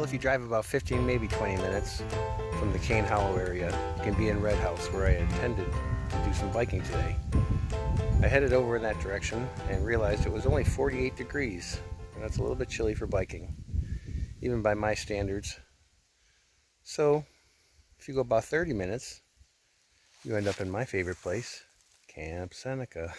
if you drive about 15, maybe 20 minutes from the Cane Hollow area, you can be in Red House, where I intended to do some biking today. I headed over in that direction and realized it was only 48 degrees, and that's a little bit chilly for biking, even by my standards. So, if you go about 30 minutes, you end up in my favorite place, Camp Seneca.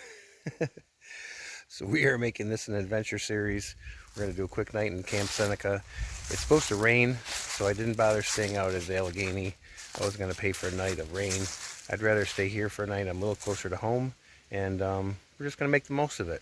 So we are making this an adventure series. We're going to do a quick night in Camp Seneca. It's supposed to rain, so I didn't bother staying out at Allegheny. I wasn't going to pay for a night of rain. I'd rather stay here for a night. I'm a little closer to home, and we're just going to make the most of it.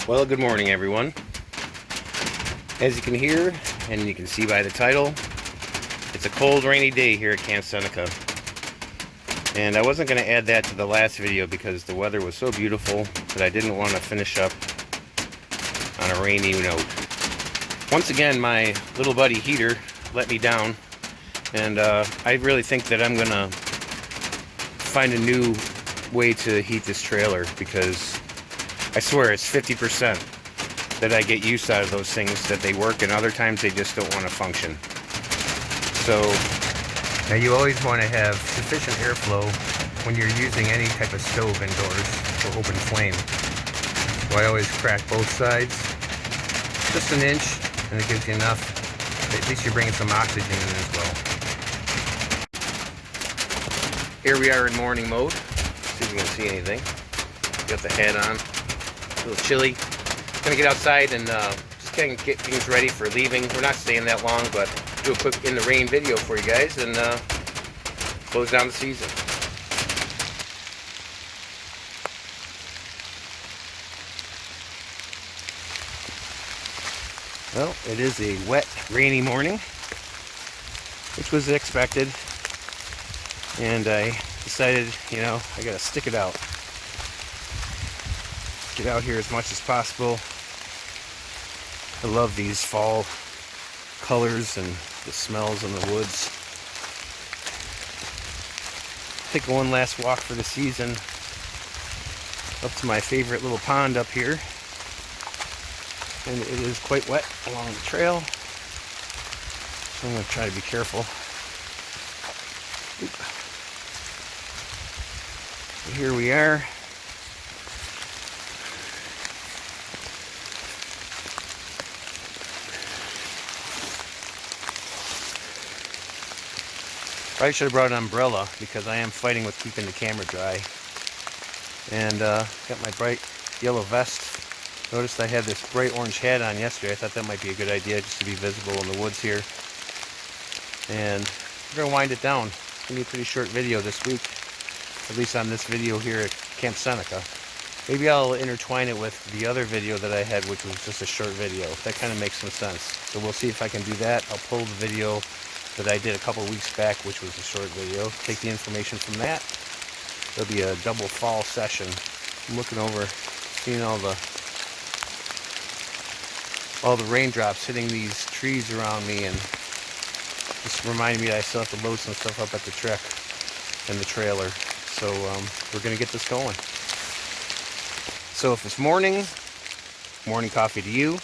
Well, good morning, everyone. As you can hear, and you can see by the title, it's a cold, rainy day here at Camp Seneca. And I wasn't going to add that to the last video because the weather was so beautiful that I didn't want to finish up on a rainy note. Once again, my little buddy heater let me down, and I really think that I'm going to find a new way to heat this trailer, because I swear it's 50% that I get use out of those things, that they work, and other times they just don't want to function. So now you always want to have sufficient airflow when you're using any type of stove indoors for open flame. So I always crack both sides just an inch, and it gives you enough. At least you're bringing some oxygen in as well. Here we are in morning mode. See if you can see anything. Got the hat on. A little chilly. Gonna get outside and just kind of get things ready for leaving. We're not staying that long, but do a quick in the rain video for you guys and close down the season. Well, it is a wet, rainy morning, which was expected, and I decided, you know, I gotta stick it out. Get out here as much as possible. I love these fall colors and the smells in the woods. Take one last walk for the season up to my favorite little pond up here. And it is quite wet along the trail, so I'm going to try to be careful. So here we are. Probably should have brought an umbrella, because I am fighting with keeping the camera dry. And got my bright yellow vest. Noticed I had this bright orange hat on yesterday. I thought that might be a good idea, just to be visible in the woods here. And we're going to wind it down. It's going to be a pretty short video this week, at least on this video here at Camp Seneca. Maybe I'll intertwine it with the other video that I had, which was just a short video. That kind of makes some sense. So we'll see if I can do that. I'll pull the video that I did a couple weeks back, which was a short video. Take the information from that. There'll be a double fall session. I'm looking over, seeing all the raindrops hitting these trees around me, and just reminding me that I still have to load some stuff up at the truck and the trailer. So we're gonna get this going. So if it's morning coffee to you.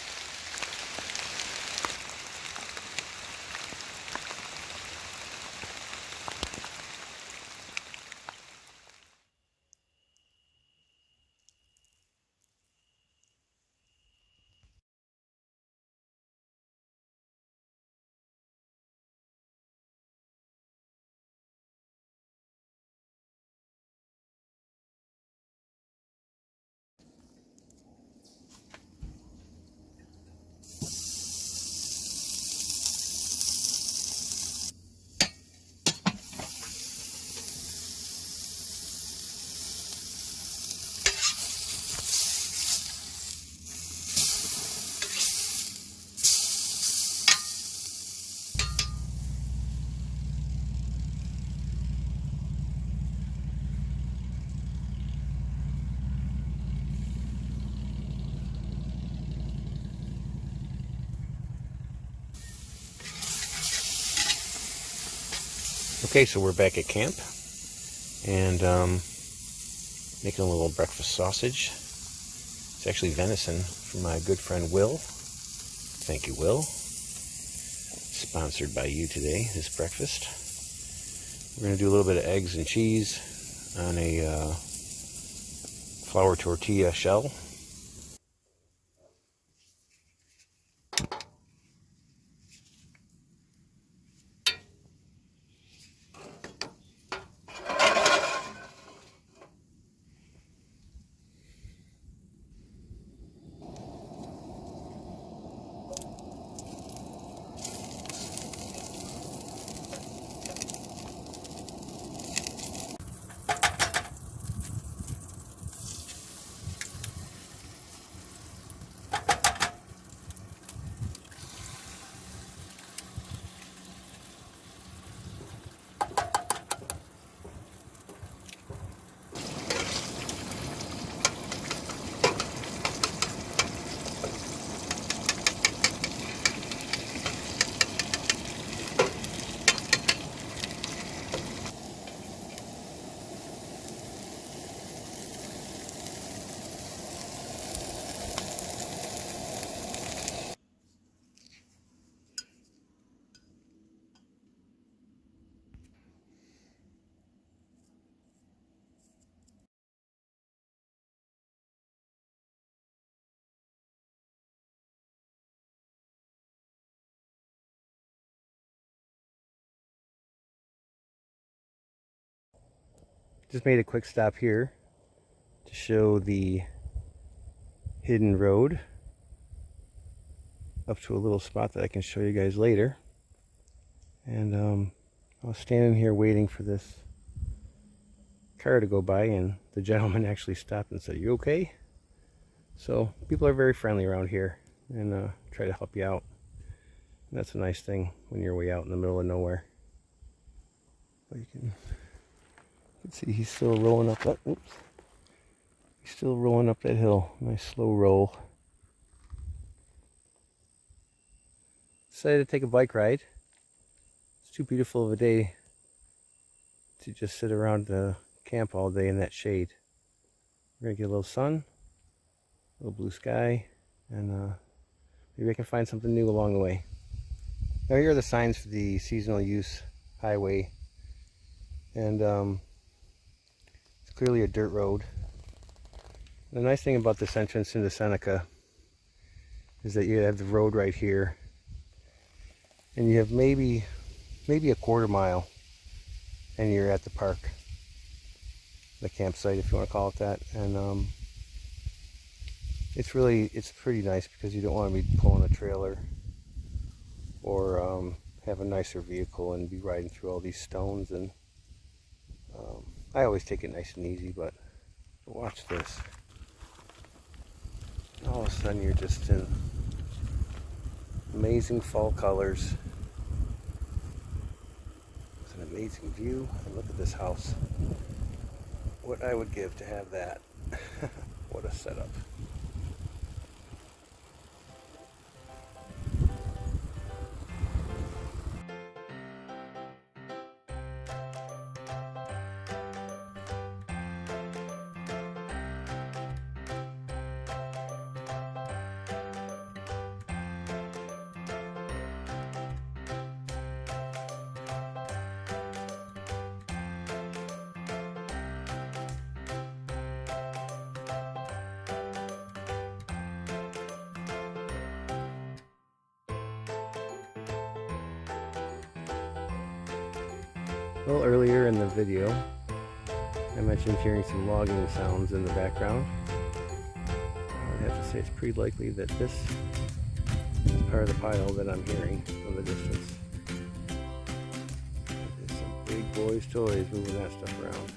Okay, so we're back at camp, and making a little breakfast sausage. It's actually venison from my good friend Will. Thank you, Will. Sponsored by you today, this breakfast. We're going to do a little bit of eggs and cheese on a flour tortilla shell. Just made a quick stop here to show the hidden road up to a little spot that I can show you guys later. And I was standing here waiting for this car to go by, and the gentleman actually stopped and said, "You okay?" So people are very friendly around here and try to help you out. And that's a nice thing when you're way out in the middle of nowhere. But you can see he's still rolling up that. Oops. He's still rolling up that hill. Nice slow roll. Decided to take a bike ride. It's too beautiful of a day to just sit around the camp all day in that shade. We're gonna get a little sun, a little blue sky, and maybe I can find something new along the way. Now here are the signs for the seasonal use highway, and it's clearly a dirt road. The nice thing about this entrance into Seneca is that you have the road right here, and you have maybe a quarter mile and you're at the park, the campsite if you want to call it that. And it's pretty nice because you don't want to be pulling a trailer or have a nicer vehicle and be riding through all these stones. And I always take it nice and easy, but watch this. All of a sudden you're just in amazing fall colors. It's an amazing view, and look at this house. What I would give to have that. What a setup. Well, earlier in the video, I mentioned hearing some logging sounds in the background. I would have to say it's pretty likely that this is part of the pile that I'm hearing from the distance. There's some big boys' toys moving that stuff around.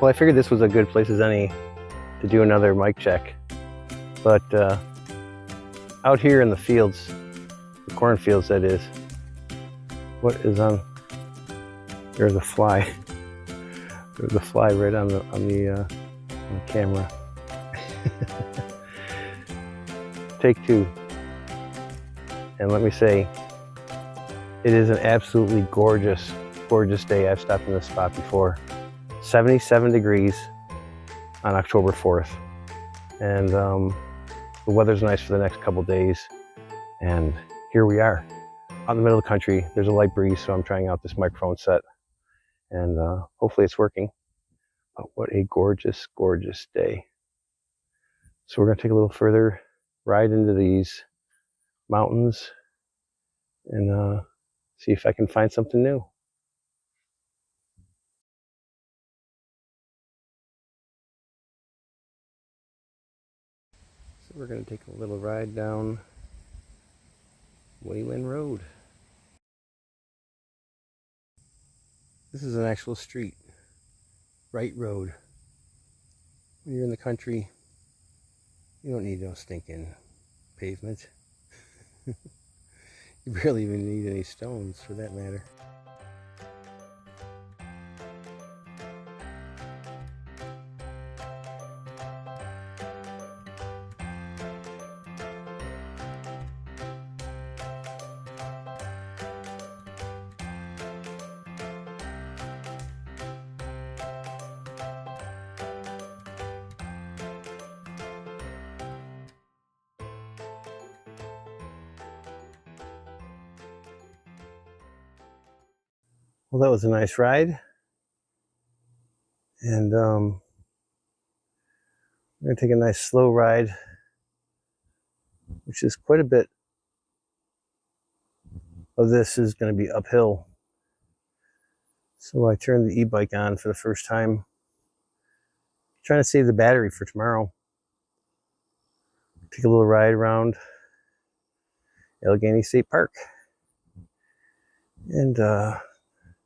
Well, I figured this was a good place as any to do another mic check. But out here in the fields, the cornfields that is, what is on? There's a fly. There's a fly right on the camera. Take two. And let me say, it is an absolutely gorgeous, gorgeous day. I've stopped in this spot before. 77 degrees on October 4th. And the weather's nice for the next couple days. And here we are, out in the middle of the country. There's a light breeze, so I'm trying out this microphone set. And hopefully it's working. But what a gorgeous, gorgeous day. So we're gonna take a little further ride into these mountains and see if I can find something new. So we're going to take a little ride down Wayland Road. This is an actual street, right road. When you're in the country, you don't need no stinking pavement. You barely even need any stones for that matter. Well, that was a nice ride. And we're going to take a nice slow ride, which is quite a bit of this is going to be uphill. So I turned the e-bike on for the first time. Trying to save the battery for tomorrow. Take a little ride around Allegheny State Park. And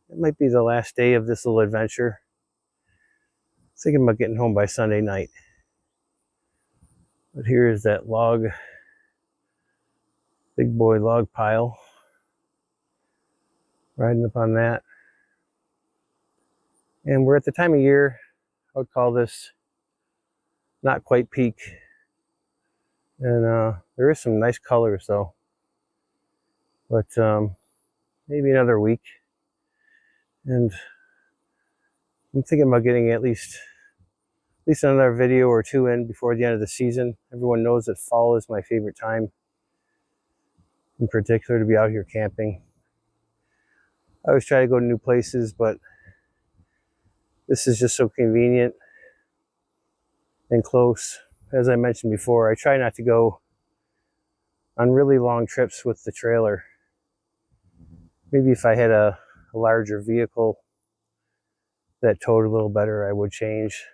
it might be the last day of this little adventure. Thinking about getting home by Sunday night. But here is that log, big boy log pile. Riding up on that. And we're at the time of year, I would call this not quite peak. And there is some nice colors though. But maybe another week. And I'm thinking about getting at least another video or two in before the end of the season. Everyone knows that fall is my favorite time, in particular, to be out here camping. I always try to go to new places, but this is just so convenient and close. As I mentioned before, I try not to go on really long trips with the trailer. Maybe if I had a larger vehicle that towed a little better, I would change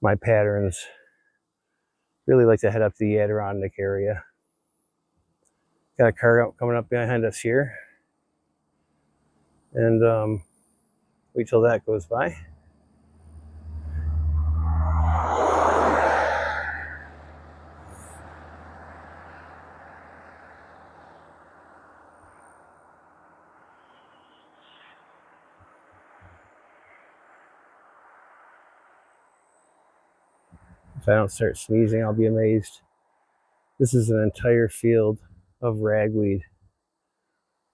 my patterns. Really like to head up to the Adirondack area. Got a car coming up behind us here. And wait till that goes by. If I don't start sneezing, I'll be amazed. This is an entire field of ragweed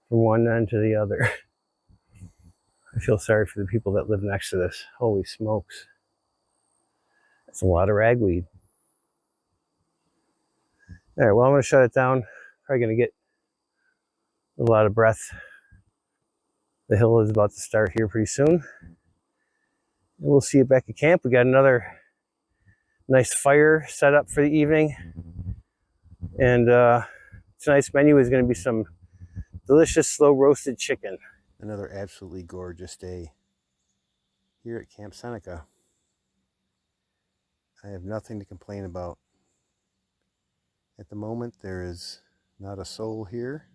from one end to the other. I feel sorry for the people that live next to this. Holy smokes. That's a lot of ragweed. All right, well, I'm going to shut it down. Probably going to get a lot of breath. The hill is about to start here pretty soon. And we'll see you back at camp. We got another nice fire set up for the evening. And tonight's menu is going to be some delicious slow roasted chicken. Another absolutely gorgeous day here at Camp Seneca. I have nothing to complain about. At the moment, there is not a soul here.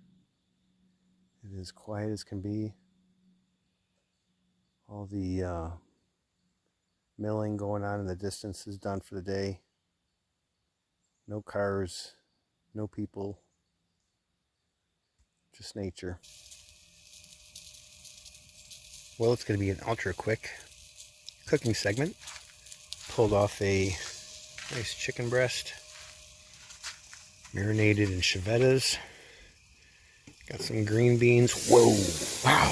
It is quiet as can be. All the Milling going on in the distance is done for the day. No cars, no people, just nature. Well, it's going to be an ultra quick cooking segment. Pulled off a nice chicken breast, marinated in chevettas. Got some green beans. Whoa, wow.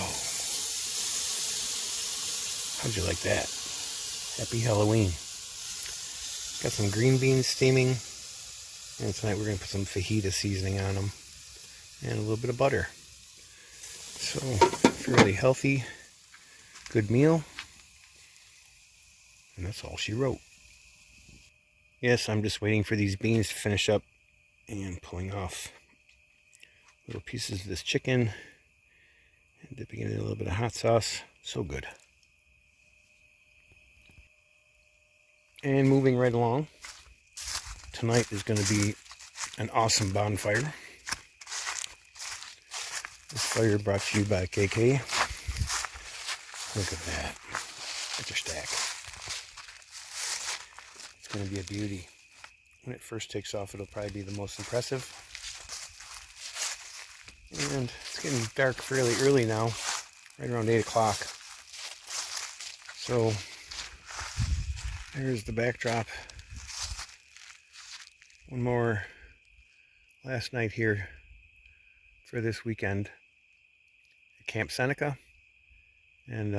How'd you like that? Happy Halloween. Got some green beans steaming. And tonight we're going to put some fajita seasoning on them. And a little bit of butter. So, fairly healthy, good meal. And that's all she wrote. Yes, I'm just waiting for these beans to finish up and pulling off little pieces of this chicken and dipping it in a little bit of hot sauce. So good. And moving right along, tonight is going to be an awesome bonfire. This fire brought to you by KK. Look at that. It's a stack. It's going to be a beauty. When it first takes off, it'll probably be the most impressive. And it's getting dark fairly early now, right around 8 o'clock. So there's the backdrop. One more last night here for this weekend at Camp Seneca. And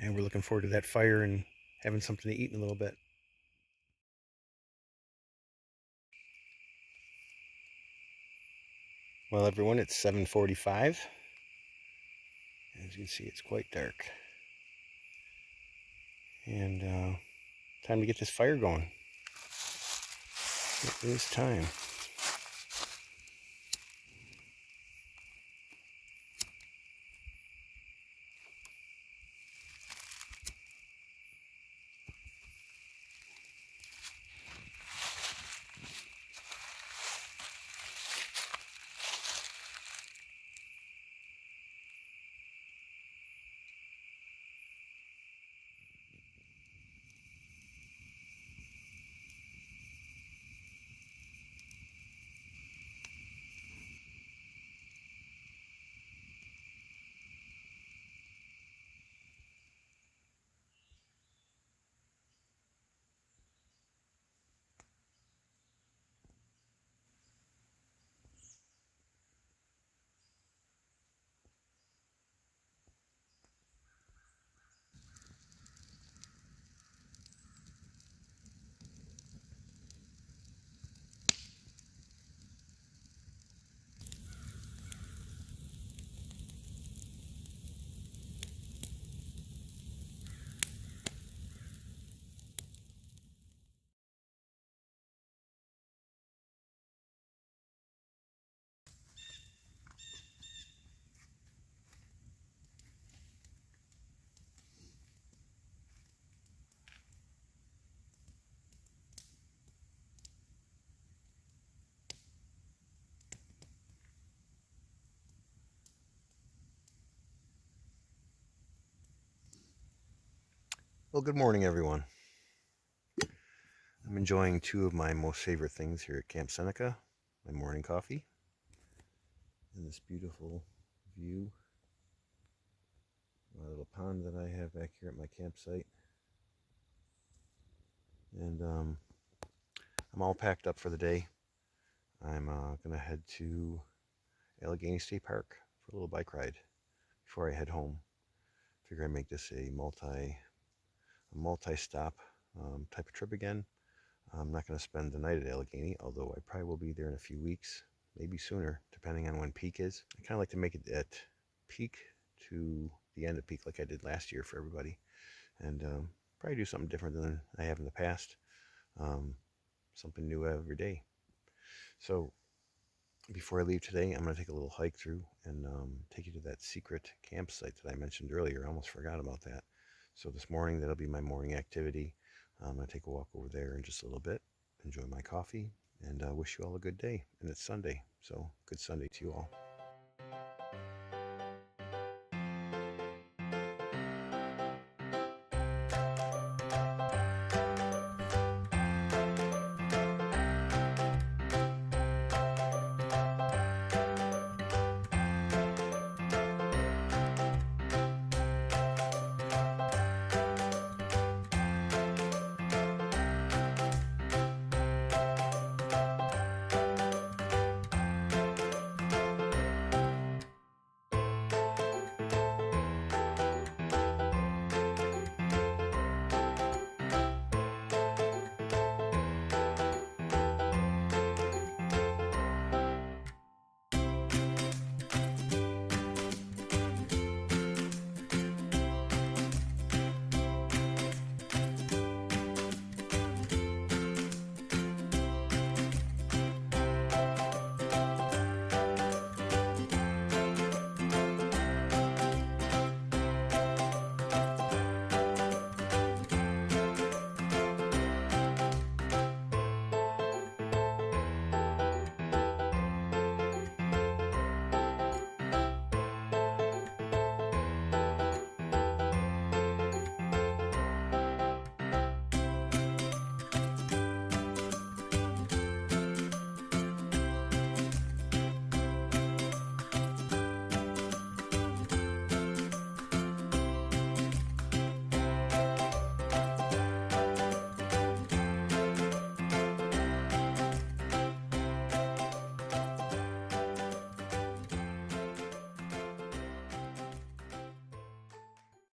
we're looking forward to that fire and having something to eat in a little bit. Well, everyone, it's 7:45. As you can see, it's quite dark. And time to get this fire going. It is time. Well, good morning, everyone. I'm enjoying two of my most favorite things here at Camp Seneca. My morning coffee and this beautiful view. My little pond that I have back here at my campsite. And I'm all packed up for the day. I'm going to head to Allegheny State Park for a little bike ride before I head home. Figure I make this a multi-stop type of trip again. I'm not going to spend the night at Allegheny, although I probably will be there in a few weeks, maybe sooner, depending on when peak is. I kind of like to make it at peak to the end of peak like I did last year for everybody. And probably do something different than I have in the past. Something new every day. So before I leave today, I'm going to take a little hike through and take you to that secret campsite that I mentioned earlier. I almost forgot about that. So this morning, that'll be my morning activity. I'm going to take a walk over there in just a little bit, enjoy my coffee, and wish you all a good day. And it's Sunday, so good Sunday to you all.